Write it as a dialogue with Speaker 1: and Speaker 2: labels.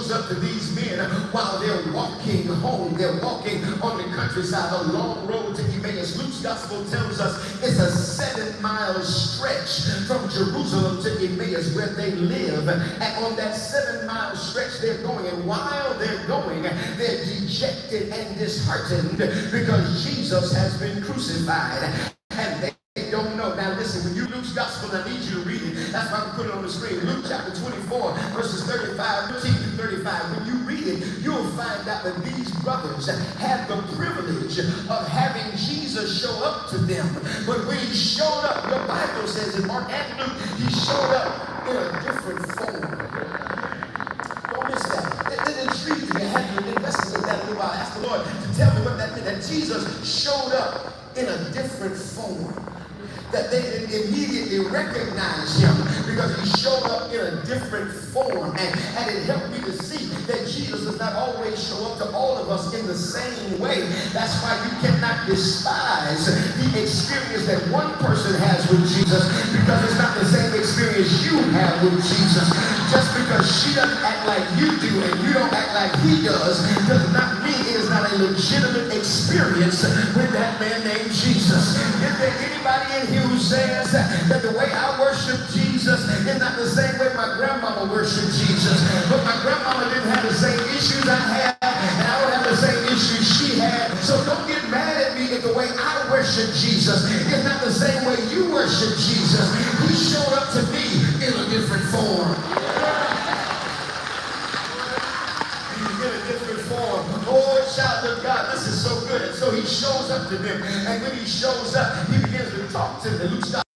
Speaker 1: shows up to these men while they're walking home. They're walking on the countryside, a long road to Emmaus. Luke's gospel tells us it's a 7-mile stretch from Jerusalem to Emmaus where they live. And on that 7-mile stretch they're going. And while they're going, they're dejected and disheartened because Jesus has been crucified. And they don't know. Now listen, when you Luke's gospel, I need you to read it. That's why we put it on the screen. Luke chapter 24, verses 13 through 35. When you read it, you'll find out that these brothers had the privilege of having Jesus show up to them. But when he showed up, the Bible says in Mark and Luke, he showed up in a different form. Don't miss that. It intrigued me. I had to investigate that a little while. I asked the Lord to tell me what that meant. That Jesus showed up in a different form. That they didn't immediately recognize him because he showed up in a different form. And it helped me to see that Jesus does not always show up to all of us in the same way. That's why you cannot despise the experience that one person has with Jesus, because it's not the same experience you have with Jesus. Just because she doesn't act like you do and you don't act like he does not mean it is not a legitimate experience with that man named Jesus. Is there anybody in here who says that the way I worship Jesus is not the same way my grandmama worshiped Jesus? But my grandmama didn't have the same issues I had, and I don't have the same issues she had. So don't get mad at me if the way I worship Jesus is not the same way you worship Jesus. He showed up to me in a different form. Oh, child of God, this is so good. And so he shows up to them. And when he shows up, he begins to talk to them.